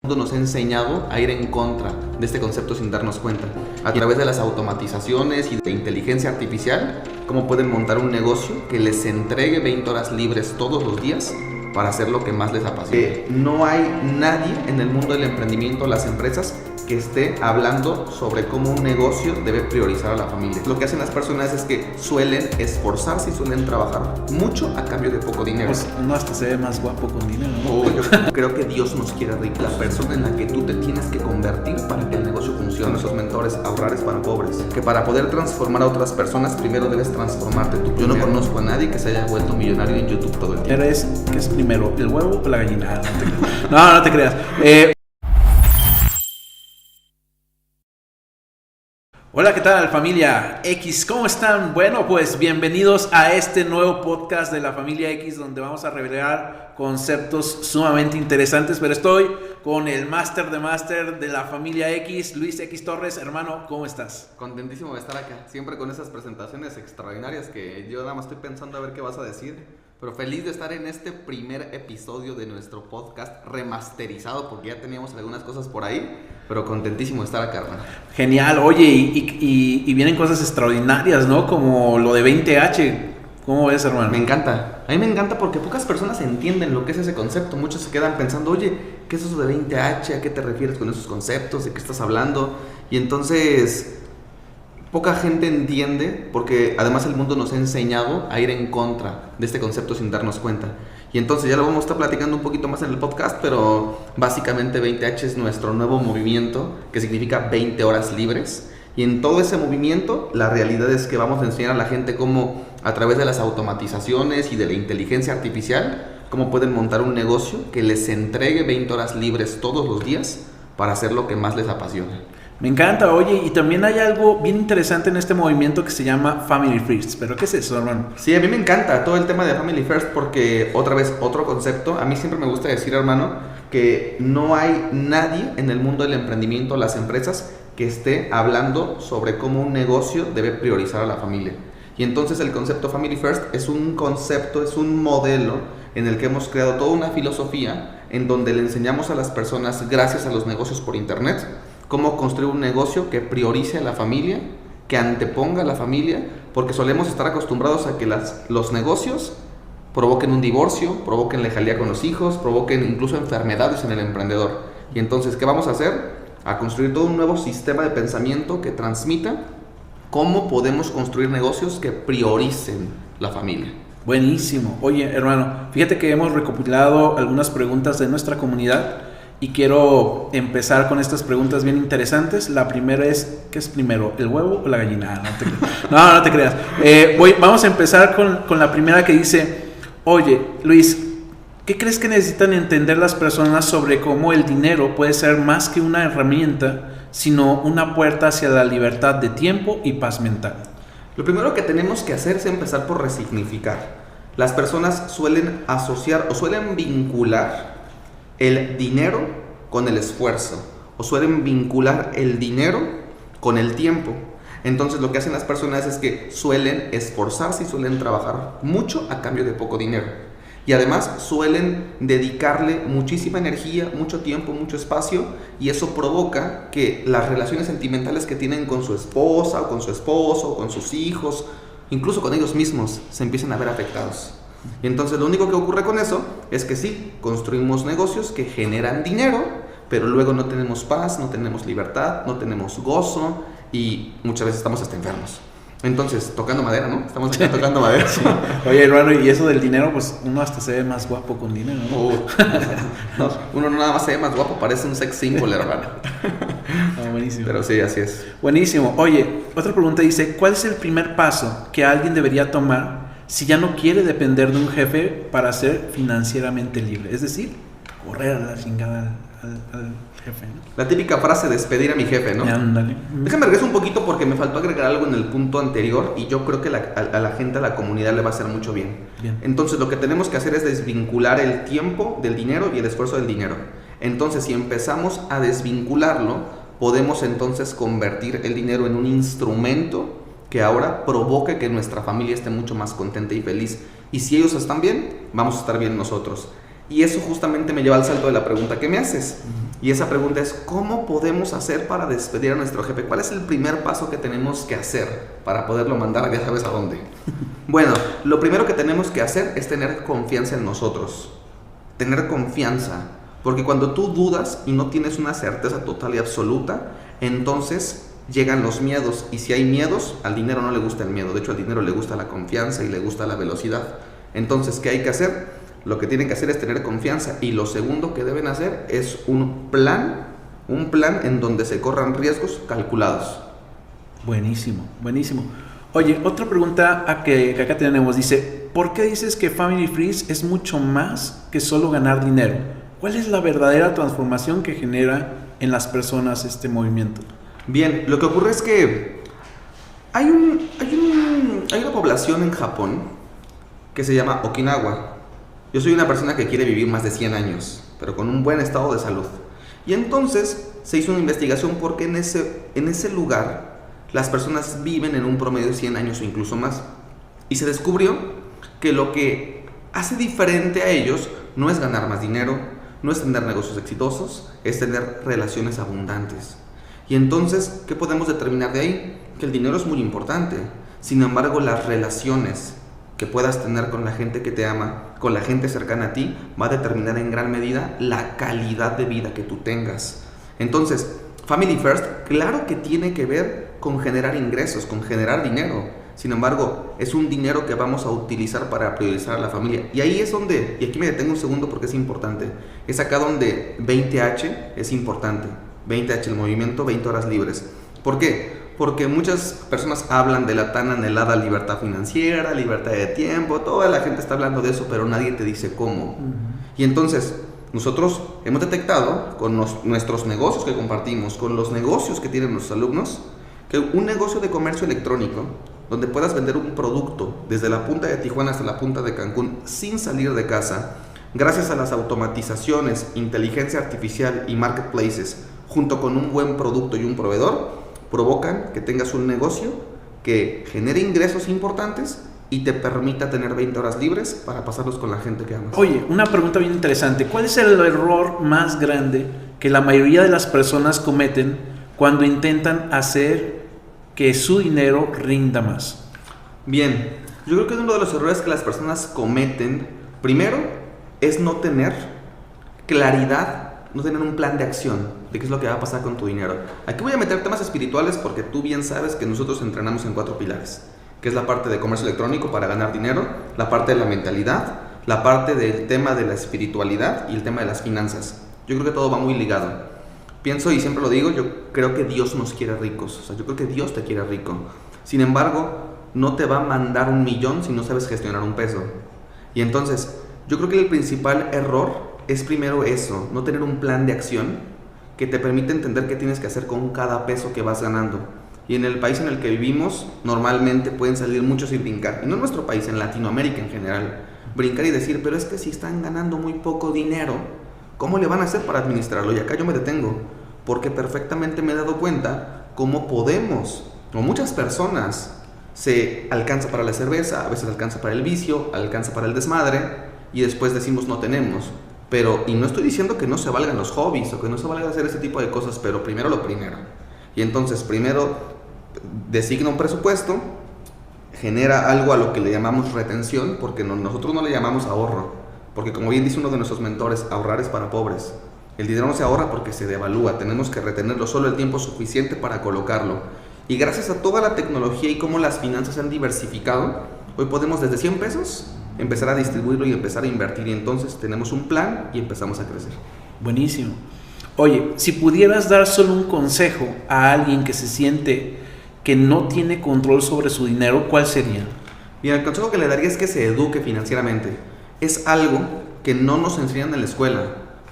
mundo nos ha enseñado a ir en contra de este concepto sin darnos cuenta. A través de las automatizaciones y de inteligencia artificial, cómo pueden montar un negocio que les entregue 20 horas libres todos los días para hacer lo que más les apasiona. No hay nadie en el mundo del emprendimiento, las empresas, que esté hablando sobre cómo un negocio debe priorizar a la familia. Lo que hacen las personas es que suelen esforzarse y suelen trabajar mucho a cambio de poco dinero. Pues uno hasta se ve más guapo con dinero, ¿no? Yo creo que Dios nos quiere rico. La persona en la que tú te tienes que convertir para que el negocio funcione. Esos mentores, ahorrar es para pobres. Que para poder transformar a otras personas, primero debes transformarte tú. Yo no conozco a nadie que se haya vuelto millonario en YouTube todo el tiempo. ¿Qué es primero, el huevo o la gallina? No te creas. Hola, ¿qué tal, familia X? ¿Cómo están? Bueno, pues bienvenidos a este nuevo podcast de la familia X, donde vamos a revelar conceptos sumamente interesantes. Pero estoy con el máster de la familia X, Luis X Torres. Hermano, ¿cómo estás? Contentísimo de estar acá, siempre con esas presentaciones extraordinarias que yo nada más estoy pensando a ver qué vas a decir. Pero feliz de estar en este primer episodio de nuestro podcast remasterizado, porque ya teníamos algunas cosas por ahí, pero contentísimo de estar acá, hermano. Genial, oye, y vienen cosas extraordinarias, ¿no? Como lo de 20H. ¿Cómo ves, hermano? Me encanta. A mí me encanta porque pocas personas entienden lo que es ese concepto. Muchos se quedan pensando, oye, ¿qué es eso de 20H? ¿A qué te refieres con esos conceptos? ¿De qué estás hablando? Y entonces poca gente entiende, porque además el mundo nos ha enseñado a ir en contra de este concepto sin darnos cuenta. Y entonces ya lo vamos a estar platicando un poquito más en el podcast, pero básicamente 20H es nuestro nuevo movimiento, que significa 20 horas libres. Y en todo ese movimiento, la realidad es que vamos a enseñar a la gente cómo, a través de las automatizaciones y de la inteligencia artificial, cómo pueden montar un negocio que les entregue 20 horas libres todos los días para hacer lo que más les apasiona. Me encanta, oye, y también hay algo bien interesante en este movimiento que se llama Family First. ¿Pero qué es eso, hermano? Sí, a mí me encanta todo el tema de Family First porque, otra vez, otro concepto. A mí siempre me gusta decir, hermano, que no hay nadie en el mundo del emprendimiento, las empresas, que esté hablando sobre cómo un negocio debe priorizar a la familia. Y entonces el concepto Family First es un concepto, es un modelo en el que hemos creado toda una filosofía en donde le enseñamos a las personas, gracias a los negocios por internet, cómo construir un negocio que priorice a la familia, que anteponga a la familia, porque solemos estar acostumbrados a que los negocios provoquen un divorcio, provoquen lejanía con los hijos, provoquen incluso enfermedades en el emprendedor. Y entonces, ¿qué vamos a hacer? A construir todo un nuevo sistema de pensamiento que transmita cómo podemos construir negocios que prioricen la familia. Buenísimo. Oye, hermano, fíjate que hemos recopilado algunas preguntas de nuestra comunidad y quiero empezar con estas preguntas bien interesantes. La primera es, ¿qué es primero, el huevo o la gallina? No te creas. Vamos a empezar con la primera que dice, oye, Luis, ¿qué crees que necesitan entender las personas sobre cómo el dinero puede ser más que una herramienta, sino una puerta hacia la libertad de tiempo y paz mental? Lo primero que tenemos que hacer es empezar por resignificar. Las personas suelen asociar o suelen vincular el dinero con el esfuerzo, o suelen vincular el dinero con el tiempo. Entonces lo que hacen las personas es que suelen esforzarse y suelen trabajar mucho a cambio de poco dinero. Y además suelen dedicarle muchísima energía, mucho tiempo, mucho espacio, y eso provoca que las relaciones sentimentales que tienen con su esposa, o con su esposo, o con sus hijos, incluso con ellos mismos, se empiezan a ver afectados. Y entonces lo único que ocurre con eso es que sí, construimos negocios que generan dinero, pero luego no tenemos paz, no tenemos libertad, no tenemos gozo y muchas veces estamos hasta enfermos. Entonces, tocando madera, ¿no? Estamos aquí tocando madera. Sí. Oye, hermano, y eso del dinero, pues uno hasta se ve más guapo con dinero, ¿no? No, uno no nada más se ve más guapo, parece un sex symbol, hermano. Buenísimo. Pero sí, así es. Buenísimo. Oye, otra pregunta dice, ¿cuál es el primer paso que alguien debería tomar si ya no quiere depender de un jefe para ser financieramente libre? Es decir, correr a la chingada al jefe, ¿no? La típica frase, despedir a mi jefe, ¿no? Ándale. Déjame regreso un poquito porque me faltó agregar algo en el punto anterior y yo creo que a la gente, a la comunidad le va a hacer mucho bien. Entonces lo que tenemos que hacer es desvincular el tiempo del dinero y el esfuerzo del dinero. Entonces si empezamos a desvincularlo, podemos entonces convertir el dinero en un instrumento que ahora provoque que nuestra familia esté mucho más contenta y feliz. Y si ellos están bien, vamos a estar bien nosotros. Y eso justamente me lleva al salto de la pregunta que me haces. Y esa pregunta es, ¿cómo podemos hacer para despedir a nuestro jefe? ¿Cuál es el primer paso que tenemos que hacer para poderlo mandar ya sabes a dónde? Bueno, lo primero que tenemos que hacer es tener confianza en nosotros. Tener confianza. Porque cuando tú dudas y no tienes una certeza total y absoluta, entonces llegan los miedos. Y si hay miedos, al dinero no le gusta el miedo. De hecho, al dinero le gusta la confianza y le gusta la velocidad. Entonces, ¿qué hay que hacer? Lo que tienen que hacer es tener confianza. Y lo segundo que deben hacer es un plan en donde se corran riesgos calculados. Buenísimo, buenísimo. Oye, otra pregunta que acá tenemos. Dice, ¿por qué dices que Family Freeze es mucho más que solo ganar dinero? ¿Cuál es la verdadera transformación que genera en las personas este movimiento? Bien, lo que ocurre es que hay una población en Japón que se llama Okinawa. Yo soy una persona que quiere vivir más de 100 años, pero con un buen estado de salud. Y entonces se hizo una investigación porque en ese lugar las personas viven en un promedio de 100 años o incluso más. Y se descubrió que lo que hace diferente a ellos no es ganar más dinero, no es tener negocios exitosos, es tener relaciones abundantes. Y entonces, ¿qué podemos determinar de ahí? Que el dinero es muy importante. Sin embargo, las relaciones que puedas tener con la gente que te ama, con la gente cercana a ti, va a determinar en gran medida la calidad de vida que tú tengas. Entonces, Family First, claro que tiene que ver con generar ingresos, con generar dinero. Sin embargo, es un dinero que vamos a utilizar para priorizar a la familia. Y ahí es donde, y aquí me detengo un segundo porque es importante, es acá donde 20H es importante. 20H, el movimiento 20 horas libres. ¿Por qué? Porque muchas personas hablan de la tan anhelada libertad financiera, libertad de tiempo, toda la gente está hablando de eso, pero nadie te dice cómo. Y entonces, nosotros hemos detectado con nuestros negocios que compartimos, con los negocios que tienen nuestros alumnos, que un negocio de comercio electrónico, donde puedas vender un producto desde la punta de Tijuana hasta la punta de Cancún sin salir de casa, gracias a las automatizaciones, inteligencia artificial y marketplaces, junto con un buen producto y un proveedor, provocan que tengas un negocio que genere ingresos importantes y te permita tener 20 horas libres para pasarlos con la gente que amas. Oye, una pregunta bien interesante. ¿Cuál es el error más grande que la mayoría de las personas cometen cuando intentan hacer que su dinero rinda más? Bien, yo creo que uno de los errores que las personas cometen, primero, es no tener claridad, no tener un plan de acción de qué es lo que va a pasar con tu dinero. Aquí voy a meter temas espirituales porque tú bien sabes que nosotros entrenamos en 4 pilares, que es la parte de comercio electrónico para ganar dinero, la parte de la mentalidad, la parte del tema de la espiritualidad y el tema de las finanzas. Yo creo que todo va muy ligado. Pienso y siempre lo digo, yo creo que Dios nos quiere ricos, o sea, yo creo que Dios te quiere rico. Sin embargo, no te va a mandar 1 millón si no sabes gestionar un peso. Y entonces, yo creo que el principal error es primero eso, no tener un plan de acción que te permite entender qué tienes que hacer con cada peso que vas ganando. Y en el país en el que vivimos, normalmente pueden salir muchos y brincar. Y no en nuestro país, en Latinoamérica en general. Brincar y decir, pero es que si están ganando muy poco dinero, ¿cómo le van a hacer para administrarlo? Y acá yo me detengo, porque perfectamente me he dado cuenta cómo podemos, o muchas personas, se alcanza para la cerveza, a veces alcanza para el vicio, alcanza para el desmadre, y después decimos no tenemos. Pero, y no estoy diciendo que no se valgan los hobbies o que no se valga hacer ese tipo de cosas, pero primero lo primero. Y entonces, primero designa un presupuesto, genera algo a lo que le llamamos retención, porque nosotros no le llamamos ahorro, porque como bien dice uno de nuestros mentores, ahorrar es para pobres. El dinero no se ahorra porque se devalúa, tenemos que retenerlo solo el tiempo suficiente para colocarlo. Y gracias a toda la tecnología y cómo las finanzas se han diversificado, hoy podemos desde 100 pesos empezar a distribuirlo y empezar a invertir, y entonces tenemos un plan y empezamos a crecer. Buenísimo. Oye, si pudieras dar solo un consejo a alguien que se siente que no tiene control sobre su dinero, ¿cuál sería? Bien, el consejo que le daría es que se eduque financieramente. Es algo que no nos enseñan en la escuela.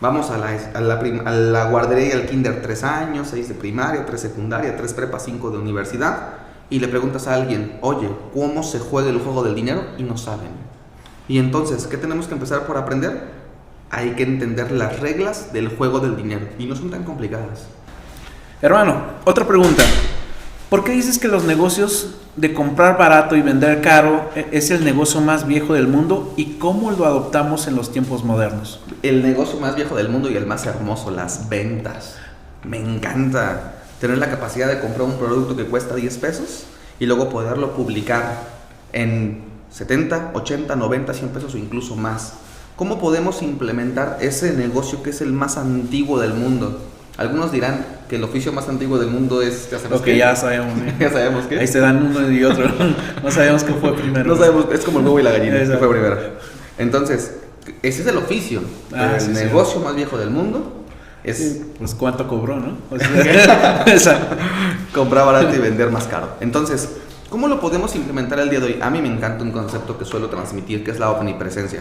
Vamos a la guardería y al kinder 3 años, 6 de primaria, 3 secundaria, 3 prepa, 5 de universidad, y le preguntas a alguien, oye, ¿cómo se juega el juego del dinero? Y no saben. Y entonces, ¿qué tenemos que empezar por aprender? Hay que entender las reglas del juego del dinero y no son tan complicadas. Hermano, otra pregunta. ¿Por qué dices que los negocios de comprar barato y vender caro es el negocio más viejo del mundo y cómo lo adoptamos en los tiempos modernos? El negocio más viejo del mundo y el más hermoso, las ventas. Me encanta tener la capacidad de comprar un producto que cuesta 10 pesos y luego poderlo publicar en 70, 80, 90, 100 pesos o incluso más. ¿Cómo podemos implementar ese negocio que es el más antiguo del mundo? Algunos dirán que el oficio más antiguo del mundo es... Lo que ya sabemos. Ya sabemos qué. Ahí se dan uno y otro. No sabemos qué fue primero. No sabemos, es como el huevo y la gallina. ¿Qué fue primero? Entonces, ese es el oficio. El negocio más viejo del mundo es... Sí, pues cuánto cobró, ¿no? O sea, comprar barato y vender más caro. Entonces, ¿cómo lo podemos implementar el día de hoy? A mí me encanta un concepto que suelo transmitir, que es la omnipresencia.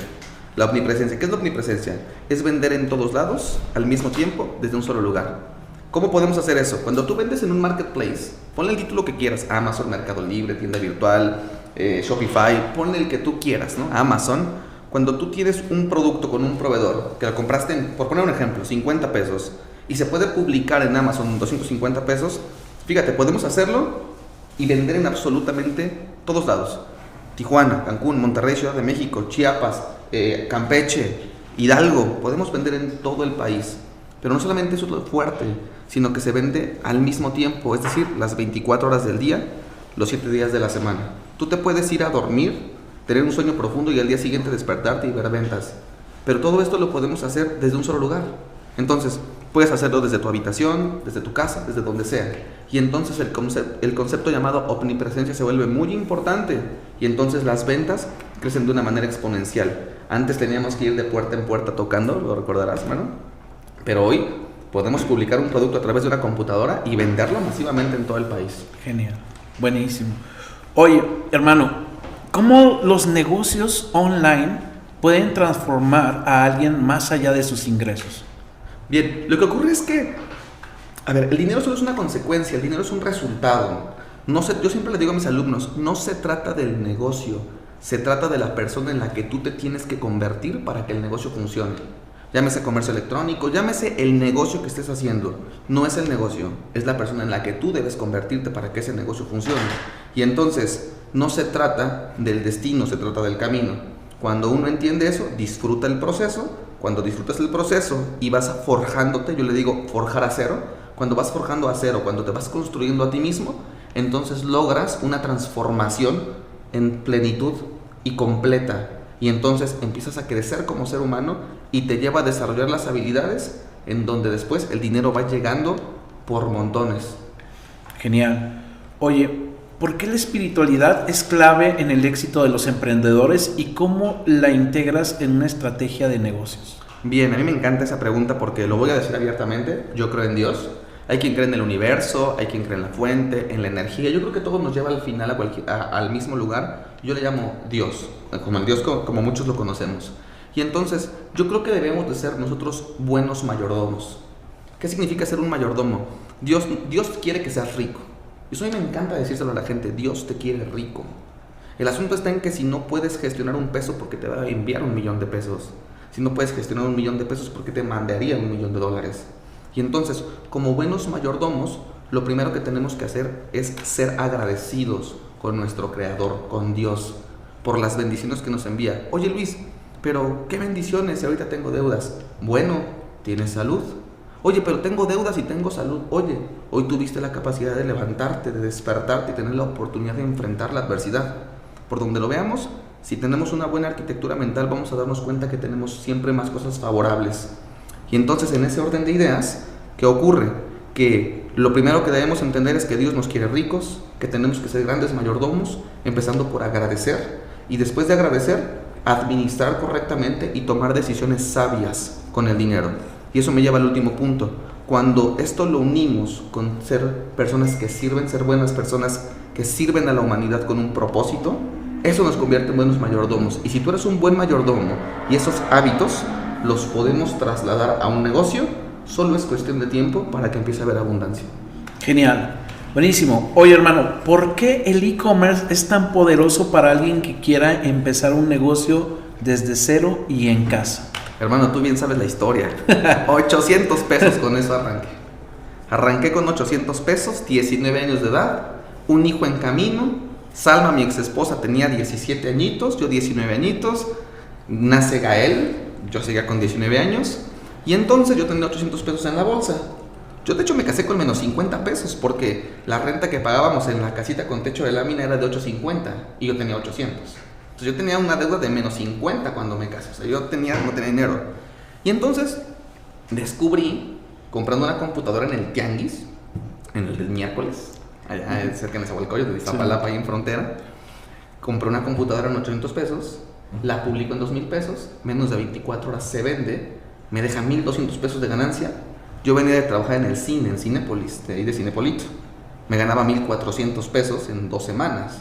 La omnipresencia, ¿qué es la omnipresencia? Es vender en todos lados, al mismo tiempo, desde un solo lugar. ¿Cómo podemos hacer eso? Cuando tú vendes en un marketplace, ponle el título que quieras, Amazon, Mercado Libre, tienda virtual, Shopify, ponle el que tú quieras, ¿no? Amazon. Cuando tú tienes un producto con un proveedor, que lo compraste, por poner un ejemplo, 50 pesos, y se puede publicar en Amazon 250 pesos, fíjate, podemos hacerlo y vender en absolutamente todos lados. Tijuana, Cancún, Monterrey, Ciudad de México, Chiapas, Campeche, Hidalgo, podemos vender en todo el país. Pero no solamente eso es lo fuerte, sino que se vende al mismo tiempo, es decir, las 24 horas del día, los 7 días de la semana. Tú te puedes ir a dormir, tener un sueño profundo y al día siguiente despertarte y ver ventas. Pero todo esto lo podemos hacer desde un solo lugar. Entonces, puedes hacerlo desde tu habitación, desde tu casa, desde donde sea. Y entonces el concepto llamado omnipresencia se vuelve muy importante. Y entonces las ventas crecen de una manera exponencial. Antes teníamos que ir de puerta en puerta tocando, lo recordarás, hermano. Pero hoy podemos publicar un producto a través de una computadora y venderlo masivamente en todo el país. Genial, buenísimo. Oye, hermano, ¿cómo los negocios online pueden transformar a alguien más allá de sus ingresos? Bien, lo que ocurre es que, a ver, el dinero solo es una consecuencia, el dinero es un resultado. Yo siempre le digo a mis alumnos, no se trata del negocio, se trata de la persona en la que tú te tienes que convertir para que el negocio funcione. Llámese comercio electrónico, llámese el negocio que estés haciendo. No es el negocio, es la persona en la que tú debes convertirte para que ese negocio funcione. Y entonces, no se trata del destino, se trata del camino. Cuando uno entiende eso, disfruta el proceso. Cuando disfrutas el proceso y vas forjándote, yo le digo forjar acero. Cuando vas forjando acero, cuando te vas construyendo a ti mismo, entonces logras una transformación en plenitud y completa. Y entonces empiezas a crecer como ser humano y te lleva a desarrollar las habilidades en donde después el dinero va llegando por montones. Genial. Oye, ¿por qué la espiritualidad es clave en el éxito de los emprendedores y cómo la integras en una estrategia de negocios? Bien, a mí me encanta esa pregunta porque lo voy a decir abiertamente. Yo creo en Dios. Hay quien cree en el universo, hay quien cree en la fuente, en la energía. Yo creo que todo nos lleva al final al mismo lugar. Yo le llamo Dios, como el Dios como muchos lo conocemos. Y entonces, yo creo que debemos de ser nosotros buenos mayordomos. ¿Qué significa ser un mayordomo? Dios quiere que seas rico. Y eso a mí me encanta decírselo a la gente, Dios te quiere rico. El asunto está en que si no puedes gestionar un peso porque te va a enviar $1,000,000 de pesos. Si no puedes gestionar $1,000,000 de pesos porque te mandaría $1,000,000 de dólares. Y entonces, como buenos mayordomos, lo primero que tenemos que hacer es ser agradecidos con nuestro Creador, con Dios, por las bendiciones que nos envía. Oye Luis, pero ¿qué bendiciones si ahorita tengo deudas? Bueno, tienes salud. Oye, pero tengo deudas y tengo salud. Oye, hoy tuviste la capacidad de levantarte, de despertarte y tener la oportunidad de enfrentar la adversidad. Por donde lo veamos, si tenemos una buena arquitectura mental, vamos a darnos cuenta que tenemos siempre más cosas favorables. Y entonces, en ese orden de ideas, ¿qué ocurre? Que lo primero que debemos entender es que Dios nos quiere ricos, que tenemos que ser grandes mayordomos, empezando por agradecer, y después de agradecer, administrar correctamente y tomar decisiones sabias con el dinero. Y eso me lleva al último punto. Cuando esto lo unimos con ser personas que sirven, ser buenas personas que sirven a la humanidad con un propósito, eso nos convierte en buenos mayordomos. Y si tú eres un buen mayordomo y esos hábitos los podemos trasladar a un negocio, solo es cuestión de tiempo para que empiece a haber abundancia. Genial, buenísimo. Oye hermano, ¿por qué el e-commerce es tan poderoso para alguien que quiera empezar un negocio desde cero y en casa? Hermano, tú bien sabes la historia. 800 pesos con eso arranqué. Arranqué con 800 pesos, 19 años de edad, un hijo en camino. Salma, mi ex esposa, tenía 17 añitos, yo 19 añitos. Nace Gael, yo seguía con 19 años. Y entonces yo tenía 800 pesos en la bolsa. Yo de hecho me casé con menos 50 pesos porque la renta que pagábamos en la casita con techo de lámina era de 850 y yo tenía 800. Entonces yo tenía una deuda de menos 50 cuando me casé. O sea, yo no tenía dinero. Y entonces descubrí, comprando una computadora en el Tianguis, en el del miércoles, allá cerca de Nezahualcóyotl, de Iztapalapa, ahí en frontera. Compré una computadora en 800 pesos, la publico en 2,000 pesos, menos de 24 horas se vende, me deja 1,200 pesos de ganancia. Yo venía de trabajar en el cine, en Cinépolis, de ahí de Cinepolito. Me ganaba 1,400 pesos en 2 semanas.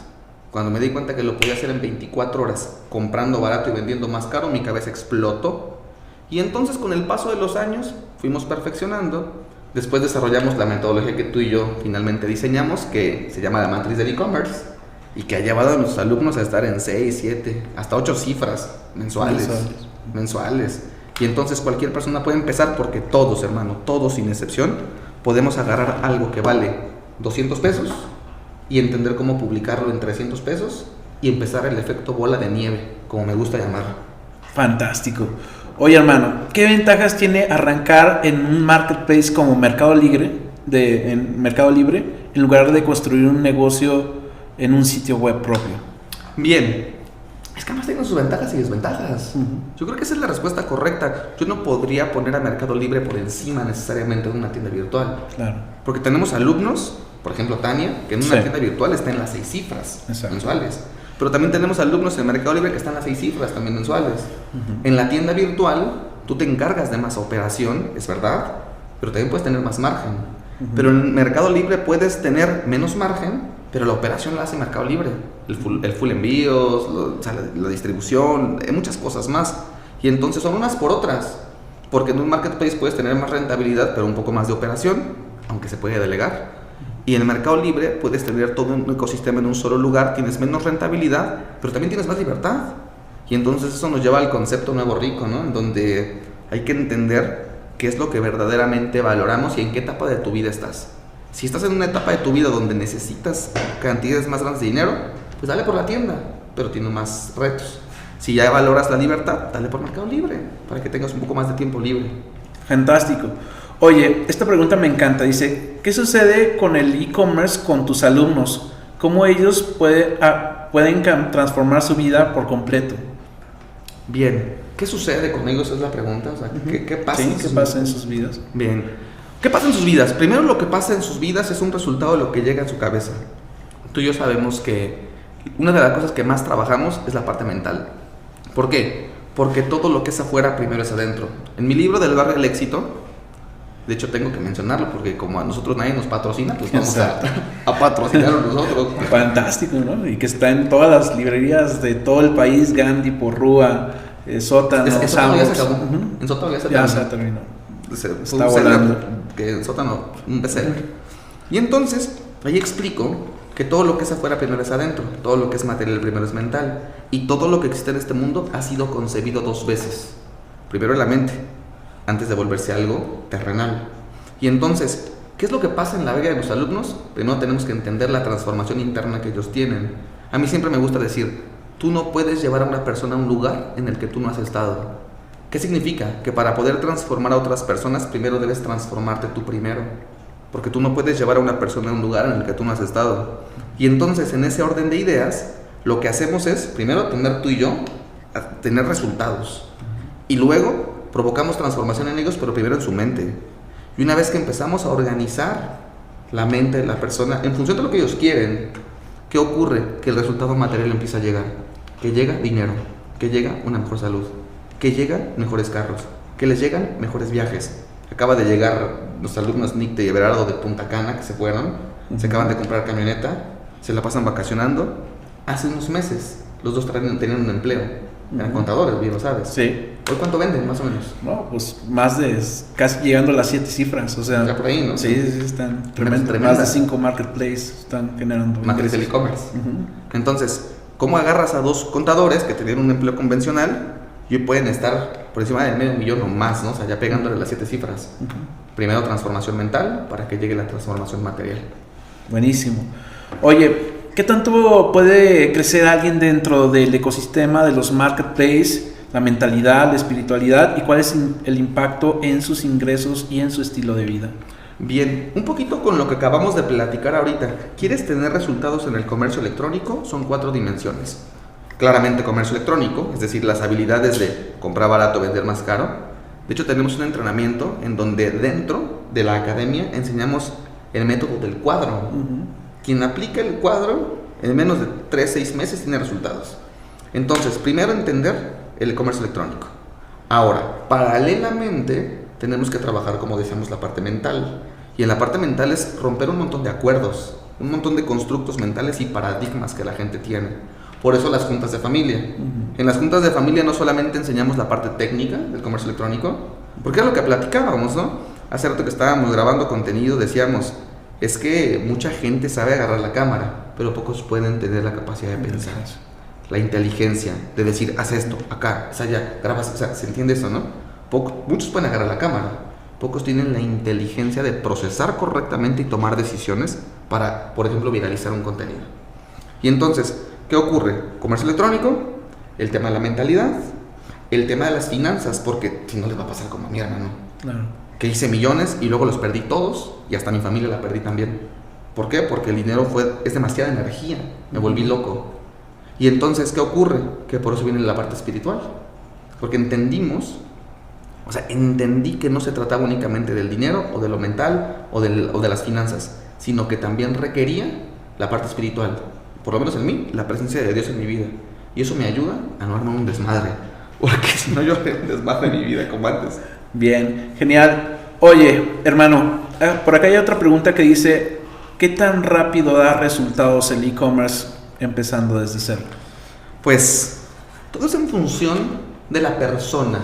Cuando me di cuenta que lo podía hacer en 24 horas, comprando barato y vendiendo más caro, mi cabeza explotó. Y entonces, con el paso de los años, fuimos perfeccionando. Después desarrollamos la metodología que tú y yo finalmente diseñamos, que se llama la matriz del e-commerce, y que ha llevado a nuestros alumnos a estar en 6, 7, hasta 8 cifras mensuales. Y entonces cualquier persona puede empezar, porque todos, hermano, todos sin excepción, podemos agarrar algo que vale 200 pesos y entender cómo publicarlo en 300 pesos y empezar el efecto bola de nieve, como me gusta llamar. Fantástico. Oye, hermano, ¿qué ventajas tiene arrancar en un marketplace como Mercado Libre, en lugar de construir un negocio en un sitio web propio? Bien, es que además tienen sus ventajas y desventajas. Yo creo que esa es la respuesta correcta. Yo no podría poner a Mercado Libre por encima necesariamente de una tienda virtual. Claro. Porque tenemos alumnos, por ejemplo Tania, que en una tienda virtual está en las 6 cifras mensuales. Pero también tenemos alumnos en Mercado Libre que están en las 6 cifras también mensuales. En la tienda virtual tú te encargas de más operación, es verdad, pero también puedes tener más margen. Pero en Mercado Libre puedes tener menos margen, pero la operación la hace Mercado Libre. El full envíos, la distribución, muchas cosas más. Y entonces son unas por otras. Porque en un marketplace puedes tener más rentabilidad, pero un poco más de operación, aunque se puede delegar. Y en el Mercado Libre puedes tener todo un ecosistema en un solo lugar, tienes menos rentabilidad, pero también tienes más libertad. Y entonces eso nos lleva al concepto nuevo rico, ¿no? En donde hay que entender qué es lo que verdaderamente valoramos y en qué etapa de tu vida estás. Si estás en una etapa de tu vida donde necesitas cantidades más grandes de dinero, pues dale por la tienda, pero tiene más retos. Si ya valoras la libertad, dale por Mercado Libre, para que tengas un poco más de tiempo libre. Fantástico. Oye, esta pregunta me encanta. Dice, ¿qué sucede con el e-commerce con tus alumnos? ¿Cómo ellos pueden transformar su vida por completo? Bien, ¿qué sucede con ellos? Es la pregunta. O sea, ¿qué pasa? Sí, ¿qué pasa en sus vidas? Bien, ¿qué pasa en sus vidas? Primero, lo que pasa en sus vidas es un resultado de lo que llega en su cabeza. Tú y yo sabemos que una de las cosas que más trabajamos es la parte mental. ¿Por qué? Porque todo lo que es afuera primero es adentro. En mi libro del barrio del éxito, de hecho tengo que mencionarlo porque como a nosotros nadie nos patrocina, pues vamos a patrocinarlo nosotros. Fantástico, ¿no? Y que está en todas las librerías de todo el país, Gandhi, Porrúa, Sótano, en Sótano ya se acabó. En Sótano ya se terminó. Está volando. Que en Sótano, un bestseller. Y entonces, ahí explico que todo lo que es afuera primero es adentro, todo lo que es material primero es mental, y todo lo que existe en este mundo ha sido concebido 2 veces. Primero en la mente, antes de volverse algo terrenal. Y entonces, ¿qué es lo que pasa en la vida de los alumnos? Primero tenemos que entender la transformación interna que ellos tienen. A mí siempre me gusta decir, tú no puedes llevar a una persona a un lugar en el que tú no has estado. ¿Qué significa? Que para poder transformar a otras personas, primero debes transformarte tú primero. Porque tú no puedes llevar a una persona a un lugar en el que tú no has estado. Y entonces, en ese orden de ideas, lo que hacemos es, primero, tener tú y yo, tener resultados. Y luego provocamos transformación en ellos, pero primero en su mente. Y una vez que empezamos a organizar la mente de la persona en función de lo que ellos quieren, ¿qué ocurre? Que el resultado material empieza a llegar. Que llega dinero, que llega una mejor salud, que llegan mejores carros, que les llegan mejores viajes. Acaba de llegar los alumnos Nick de Everardo de Punta Cana, que se fueron, se acaban de comprar camioneta, se la pasan vacacionando. Hace unos meses los dos tenían un empleo. Eran contadores, bien lo sabes. Sí. ¿Hoy cuánto venden, más o menos? No, pues más de, casi llegando a las 7 cifras, o sea. Ya por ahí, ¿no? Sí, están tremendas. Más de 5 marketplaces están generando. Matriz del e-commerce. Entonces, ¿cómo agarras a 2 contadores que tenían un empleo convencional y hoy pueden estar por encima del $500,000 o más, ¿no? O sea, ya pegándole las 7 cifras. Primero transformación mental para que llegue la transformación material. Buenísimo. Oye, ¿qué tanto puede crecer alguien dentro del ecosistema de los marketplaces, la mentalidad, la espiritualidad y cuál es el impacto en sus ingresos y en su estilo de vida? Bien, un poquito con lo que acabamos de platicar ahorita. ¿Quieres tener resultados en el comercio electrónico? Son 4 dimensiones. Claramente comercio electrónico, es decir, las habilidades de comprar barato, vender más caro. De hecho, tenemos un entrenamiento en donde dentro de la academia enseñamos el método del cuadro. Quien aplica el cuadro en menos de 3-6 meses tiene resultados. Entonces, primero entender el comercio electrónico. Ahora, paralelamente tenemos que trabajar, como decíamos, la parte mental. Y en la parte mental es romper un montón de acuerdos, un montón de constructos mentales y paradigmas que la gente tiene. Por eso las juntas de familia. En las juntas de familia no solamente enseñamos la parte técnica del comercio electrónico, porque es lo que platicábamos, ¿no? Hace rato que estábamos grabando contenido decíamos, es que mucha gente sabe agarrar la cámara, pero pocos pueden tener la capacidad de pensar. La inteligencia de decir, haz esto, acá, es allá, grabas, o sea, ¿se entiende eso, no? Muchos pueden agarrar la cámara, pocos tienen la inteligencia de procesar correctamente y tomar decisiones para, por ejemplo, viralizar un contenido. Y entonces, ¿qué ocurre? Comercio electrónico, el tema de la mentalidad, el tema de las finanzas, porque si no les va a pasar como a mi hermano, claro, que hice millones y luego los perdí todos y hasta mi familia la perdí también. ¿Por qué? Porque el dinero es demasiada energía, me volví loco. Y entonces, ¿qué ocurre? Que por eso viene la parte espiritual, porque entendí que no se trataba únicamente del dinero o de lo mental o de las finanzas, sino que también requería la parte espiritual, por lo menos en mí, la presencia de Dios en mi vida. Y eso me ayuda a no armar un desmadre, porque si no yo haré un desmadre en mi vida como antes. Bien, genial. Oye, hermano, por acá hay otra pregunta que dice, ¿qué tan rápido da resultados el e-commerce empezando desde cero? Pues todo es en función de la persona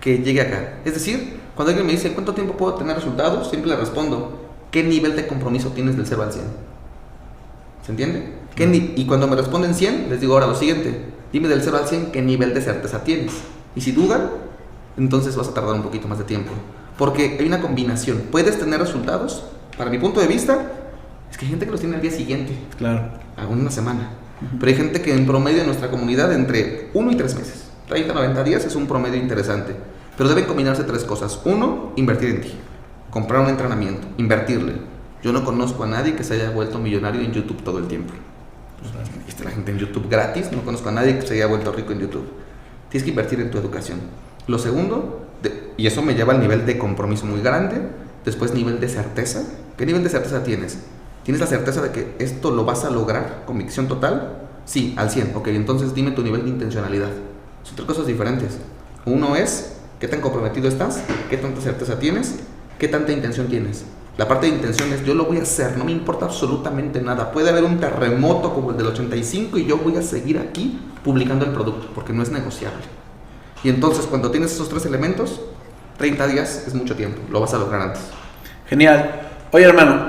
que llegue acá. Es decir, cuando alguien me dice ¿cuánto tiempo puedo tener resultados? Siempre le respondo, ¿qué nivel de compromiso tienes del 0 al 100? ¿Se entiende? Y cuando me responden 100, les digo ahora lo siguiente, dime del 0 al 100 qué nivel de certeza tienes. Y si dudan, entonces vas a tardar un poquito más de tiempo. Porque hay una combinación. Puedes tener resultados, para mi punto de vista, es que hay gente que los tiene al día siguiente. Claro. Alguna semana. Pero hay gente que en promedio en nuestra comunidad entre 1 y 3 meses. 30-90 días es un promedio interesante. Pero deben combinarse 3 cosas. 1, invertir en ti. Comprar un entrenamiento. Invertirle. Yo no conozco a nadie que se haya vuelto millonario en YouTube todo el tiempo. La gente en YouTube gratis. No conozco a nadie que se haya vuelto rico en YouTube. Tienes que invertir en tu educación. Lo segundo, y eso me lleva al nivel de compromiso muy grande. Después nivel de certeza. ¿Qué nivel de certeza tienes? ¿Tienes la certeza de que esto lo vas a lograr? ¿Convicción total? Sí, al 100. Ok, entonces dime tu nivel de intencionalidad. Son 3 cosas diferentes. Uno es, ¿qué tan comprometido estás? ¿Qué tanta certeza tienes? ¿Qué tanta intención tienes? La parte de intención es, yo lo voy a hacer, no me importa absolutamente nada. Puede haber un terremoto como el del 85 y yo voy a seguir aquí publicando el producto, porque no es negociable. Y entonces, cuando tienes esos 3 elementos, 30 días es mucho tiempo, lo vas a lograr antes. Genial. Oye, hermano,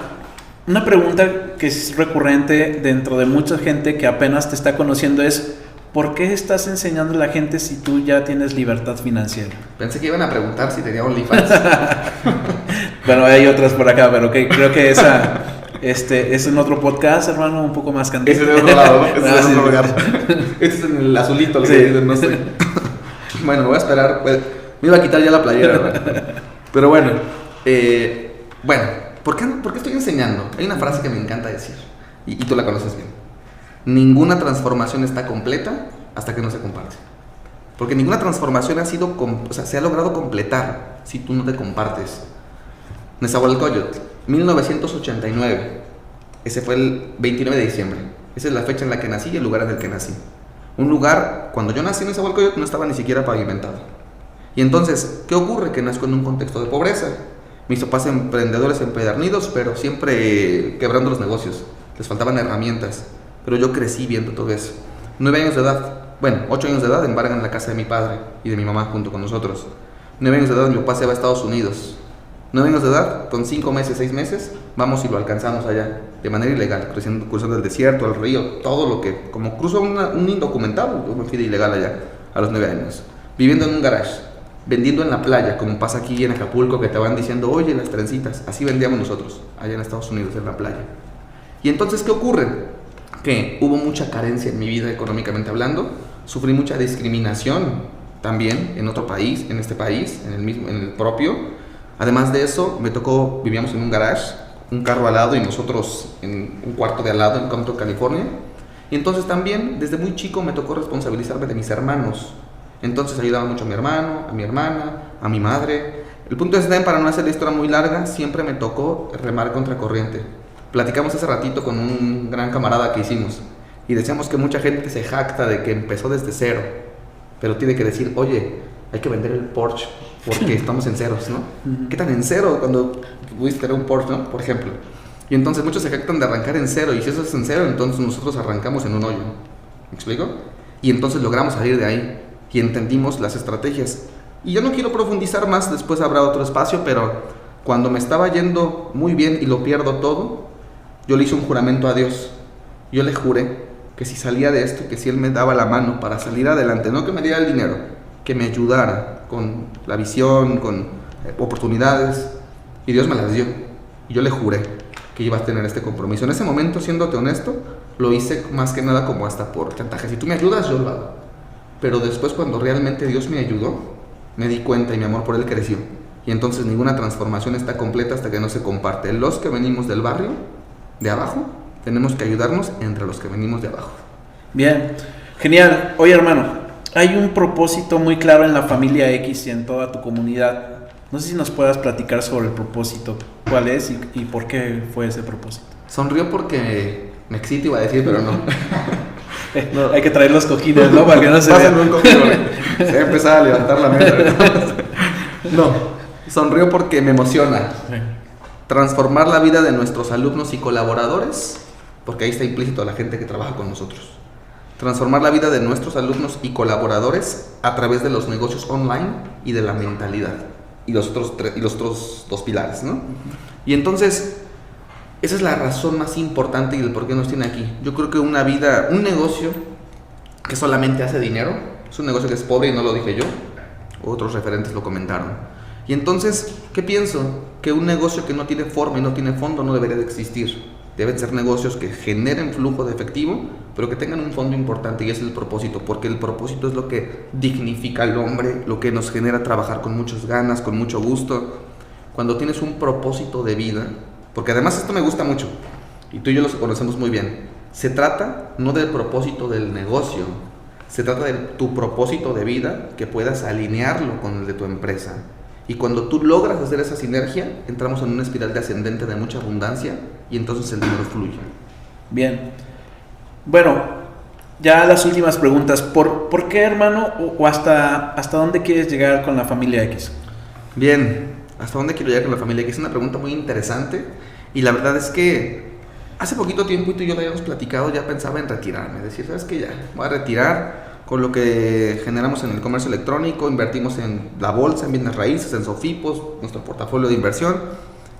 una pregunta que es recurrente dentro de mucha gente que apenas te está conociendo es, ¿por qué estás enseñando a la gente si tú ya tienes libertad financiera? Pensé que iban a preguntar si tenía OnlyFans. Bueno, hay otras por acá, pero creo que esa es en otro podcast, hermano, un poco más candente. Ese es de otro lado, ¿no? Ese es de otro lugar. Este es en el azulito, sí. No sé. Bueno, me voy a esperar. Pues, me iba a quitar ya la playera, ¿verdad? Pero bueno, ¿por qué estoy enseñando? Hay una frase que me encanta decir, y tú la conoces bien. Ninguna transformación está completa hasta que no se comparte. Porque ninguna transformación se ha logrado completar si tú no te compartes. Nezahualcóyotl, 1989. Ese fue el 29 de diciembre. Esa es la fecha en la que nací y el lugar en el que nací. Un lugar, cuando yo nací en Nezahualcóyotl, no estaba ni siquiera pavimentado. Y entonces, ¿qué ocurre? Que nazco en un contexto de pobreza. Mis papás emprendedores empedernidos, pero siempre quebrando los negocios. Les faltaban herramientas. Pero yo crecí viendo todo eso. 9 años de edad, 8 años de edad embargan la casa de mi padre y de mi mamá junto con nosotros. 9 años de edad mi papá se va a Estados Unidos. 9 años de edad, con 5 meses, 6 meses, vamos y lo alcanzamos allá, de manera ilegal, cruzando el desierto, el río, todo lo que, como cruzo un indocumentado, yo me fui de ilegal allá, a los 9 años. Viviendo en un garage, vendiendo en la playa, como pasa aquí en Acapulco, que te van diciendo, oye, las trencitas, así vendíamos nosotros, allá en Estados Unidos, en la playa. Y entonces, ¿qué ocurre? Que hubo mucha carencia en mi vida económicamente hablando, sufrí mucha discriminación también en otro país, en este país, en el propio. Además de eso, vivíamos en un garage, un carro al lado y nosotros en un cuarto de al lado en Compton, California. Y entonces también, desde muy chico, me tocó responsabilizarme de mis hermanos. Entonces ayudaba mucho a mi hermano, a mi hermana, a mi madre. El punto es, para no hacer la historia muy larga, siempre me tocó remar contra corriente. Platicamos hace ratito con un gran camarada que hicimos y decíamos que mucha gente se jacta de que empezó desde cero, pero tiene que decir, oye, hay que vender el Porsche porque estamos en ceros, ¿no? ¿Qué tan en cero cuando pudiste tener un Porsche, ¿no? Por ejemplo. Y entonces muchos se jactan de arrancar en cero, y si eso es en cero, entonces nosotros arrancamos en un hoyo. ¿Me explico? Y entonces logramos salir de ahí y entendimos las estrategias. Y yo no quiero profundizar más, después habrá otro espacio, pero cuando me estaba yendo muy bien y lo pierdo todo, yo le hice un juramento a Dios. Yo le juré que si salía de esto, que si Él me daba la mano para salir adelante, no que me diera el dinero, que me ayudara con la visión, con oportunidades, y Dios me las dio. Y yo le juré que iba a tener este compromiso. En ese momento, siéndote honesto, lo hice más que nada como hasta por chantaje. Si tú me ayudas, yo lo hago. Pero después, cuando realmente Dios me ayudó, me di cuenta y mi amor por Él creció. Y entonces ninguna transformación está completa hasta que no se comparte. Los que venimos del barrio, de abajo, tenemos que ayudarnos entre los que venimos de abajo. Bien, genial. Oye, hermano, hay un propósito muy claro en la familia X y en toda tu comunidad. No sé si nos puedas platicar sobre el propósito, cuál es y por qué fue ese propósito. Sonrió porque me excito, iba a decir, pero no. No. Hay que traer los cojines, ¿no? Para que no se vea. Pásenme un cojino. Se va a empezar a levantar la mesa. No, sonrió porque me emociona. Transformar la vida de nuestros alumnos y colaboradores, porque ahí está implícito la gente que trabaja con nosotros. Transformar la vida de nuestros alumnos y colaboradores a través de los negocios online y de la mentalidad. Y los otros dos pilares, ¿no? Y entonces, esa es la razón más importante y el por qué nos tiene aquí. Yo creo que un negocio que solamente hace dinero, es un negocio que es pobre y no lo dije yo, otros referentes lo comentaron. Y entonces, ¿qué pienso? Que un negocio que no tiene forma y no tiene fondo no debería de existir. Deben ser negocios que generen flujo de efectivo, pero que tengan un fondo importante, y es el propósito, porque el propósito es lo que dignifica al hombre, lo que nos genera trabajar con muchas ganas, con mucho gusto. Cuando tienes un propósito de vida, porque además esto me gusta mucho, y tú y yo lo conocemos muy bien, se trata no del propósito del negocio, se trata de tu propósito de vida, que puedas alinearlo con el de tu empresa. Y cuando tú logras hacer esa sinergia, entramos en una espiral de ascendente de mucha abundancia y entonces el dinero fluye. Bien. Bueno, ya las últimas preguntas. ¿Por qué, hermano? ¿O hasta dónde quieres llegar con la familia X? Bien, ¿hasta dónde quiero llegar con la familia X? Es una pregunta muy interesante y la verdad es que hace poquito tiempo y tú y yo lo habíamos platicado, ya pensaba en retirarme. Decir, ¿sabes qué? Ya, voy a retirar. Con lo que generamos en el comercio electrónico, invertimos en la bolsa, en bienes raíces, en Sofipos, nuestro portafolio de inversión,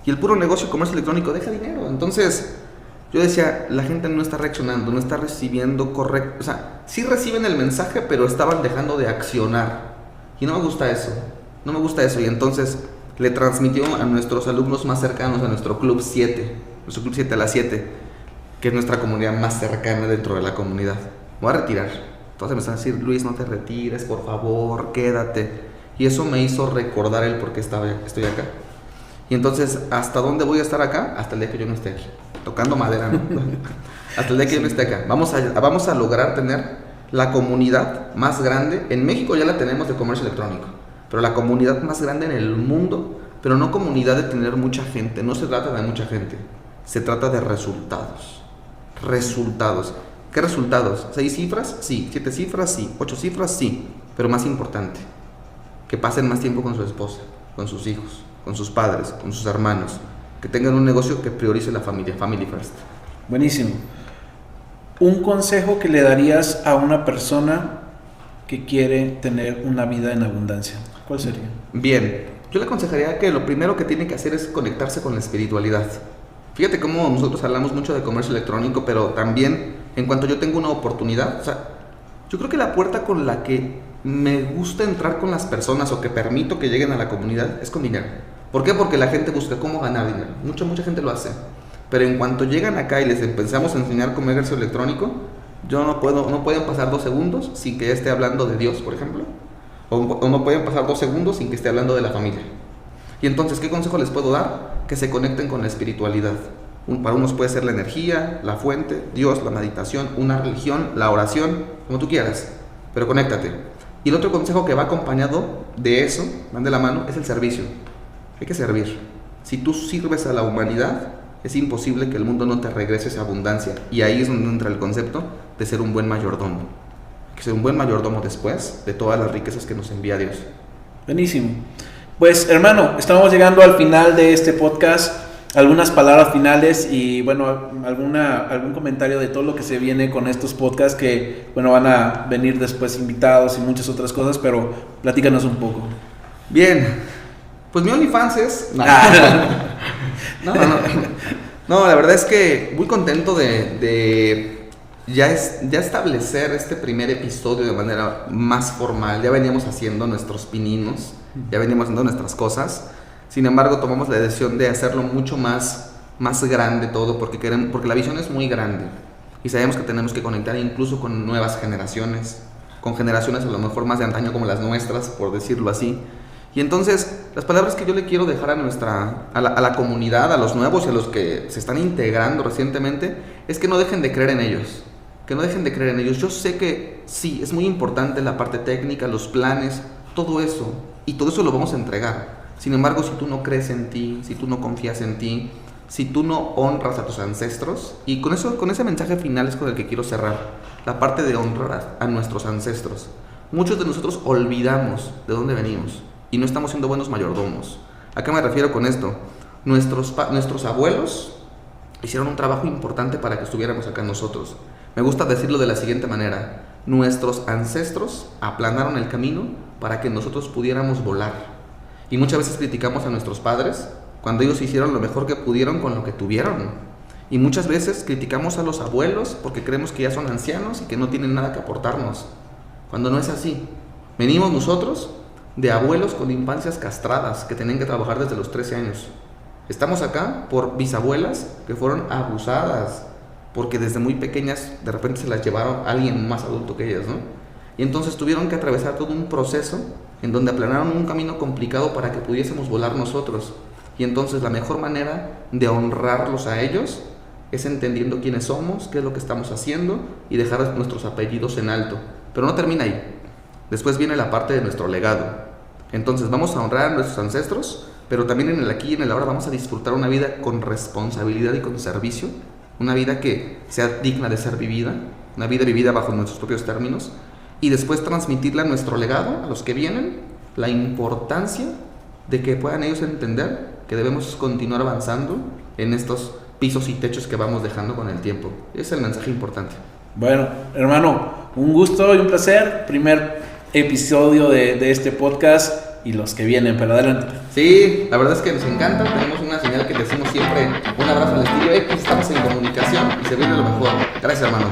y el puro negocio de comercio electrónico deja dinero. Entonces yo decía, la gente no está reaccionando, no está recibiendo correcto, o sea, sí reciben el mensaje, pero estaban dejando de accionar, y no me gusta eso, y entonces le transmitió a nuestros alumnos más cercanos, a nuestro Club 7, a las 7, que es nuestra comunidad más cercana dentro de la comunidad. Voy a retirar. Entonces me están a decir, Luis, no te retires, por favor, quédate. Y eso me hizo recordar el por qué estoy acá. Y entonces, ¿hasta dónde voy a estar acá? Hasta el día que yo no esté aquí. Tocando madera, ¿no? Hasta el día que yo no esté acá. Vamos a lograr tener la comunidad más grande. En México ya la tenemos de comercio electrónico, pero la comunidad más grande en el mundo. Pero no comunidad de tener mucha gente. No se trata de mucha gente. Se trata de resultados. Resultados. ¿Qué resultados? ¿6 cifras? Sí. ¿7 cifras? Sí. ¿8 cifras? Sí. Pero más importante, que pasen más tiempo con su esposa, con sus hijos, con sus padres, con sus hermanos, que tengan un negocio que priorice la familia, family first. Buenísimo. Un consejo que le darías a una persona que quiere tener una vida en abundancia, ¿cuál sería? Bien, yo le aconsejaría que lo primero que tiene que hacer es conectarse con la espiritualidad. Fíjate cómo nosotros hablamos mucho de comercio electrónico, pero también en cuanto yo tengo una oportunidad, o sea, yo creo que la puerta con la que me gusta entrar con las personas o que permito que lleguen a la comunidad es con dinero. ¿Por qué? Porque la gente busca cómo ganar dinero. Mucha gente lo hace. Pero en cuanto llegan acá y les empezamos a enseñar comercio electrónico, no pueden pasar 2 segundos sin que esté hablando de Dios, por ejemplo. O no pueden pasar 2 segundos sin que esté hablando de la familia. Y entonces, ¿qué consejo les puedo dar? Que se conecten con la espiritualidad. Para unos puede ser la energía, la fuente, Dios, la meditación, una religión, la oración, como tú quieras. Pero conéctate. Y el otro consejo que va acompañado de eso, van de la mano, es el servicio. Hay que servir. Si tú sirves a la humanidad, es imposible que el mundo no te regrese esa abundancia. Y ahí es donde entra el concepto de ser un buen mayordomo. Hay que ser un buen mayordomo después de todas las riquezas que nos envía Dios. Buenísimo. Pues hermano, estamos llegando al final de este podcast. Algunas palabras finales y bueno, algún comentario de todo lo que se viene con estos podcasts que bueno, van a venir después invitados y muchas otras cosas, pero platícanos un poco. Bien, pues mi OnlyFans es... No, la verdad es que muy contento de ya establecer este primer episodio de manera más formal. Ya veníamos haciendo nuestros pininos, ya veníamos haciendo nuestras cosas. Sin embargo, tomamos la decisión de hacerlo mucho más grande todo, porque la visión es muy grande. Y sabemos que tenemos que conectar incluso con nuevas generaciones, con generaciones a lo mejor más de antaño como las nuestras, por decirlo así. Y entonces, las palabras que yo le quiero dejar a la comunidad, a los nuevos y a los que se están integrando recientemente, es que no dejen de creer en ellos. Que no dejen de creer en ellos. Yo sé que sí, es muy importante la parte técnica, los planes, todo eso. Y todo eso lo vamos a entregar. Sin embargo, si tú no crees en ti, si tú no confías en ti, si tú no honras a tus ancestros, y con ese mensaje final es con el que quiero cerrar, la parte de honrar a nuestros ancestros. Muchos de nosotros olvidamos de dónde venimos y no estamos siendo buenos mayordomos. ¿A qué me refiero con esto? Nuestros abuelos hicieron un trabajo importante para que estuviéramos acá nosotros. Me gusta decirlo de la siguiente manera: nuestros ancestros aplanaron el camino para que nosotros pudiéramos volar. Y muchas veces criticamos a nuestros padres cuando ellos hicieron lo mejor que pudieron con lo que tuvieron. Y muchas veces criticamos a los abuelos porque creemos que ya son ancianos y que no tienen nada que aportarnos, cuando no es así. Venimos nosotros de abuelos con infancias castradas que tenían que trabajar desde los 13 años. Estamos acá por bisabuelas que fueron abusadas porque desde muy pequeñas de repente se las llevaron a alguien más adulto que ellas, ¿no? Y entonces tuvieron que atravesar todo un proceso en donde aplanaron un camino complicado para que pudiésemos volar nosotros. Y entonces la mejor manera de honrarlos a ellos es entendiendo quiénes somos, qué es lo que estamos haciendo y dejar nuestros apellidos en alto. Pero no termina ahí. Después viene la parte de nuestro legado. Entonces vamos a honrar a nuestros ancestros, pero también en el aquí y en el ahora vamos a disfrutar una vida con responsabilidad y con servicio. Una vida que sea digna de ser vivida, una vida vivida bajo nuestros propios términos. Y después transmitirle a nuestro legado, a los que vienen, la importancia de que puedan ellos entender que debemos continuar avanzando en estos pisos y techos que vamos dejando con el tiempo. Ese es el mensaje importante. Bueno, hermano, un gusto y un placer. Primer episodio de este podcast y los que vienen, pero adelante. Sí, la verdad es que nos encanta. Tenemos una señal que decimos siempre: un abrazo al estilo X, estamos en comunicación y se viene lo mejor. Gracias, hermano.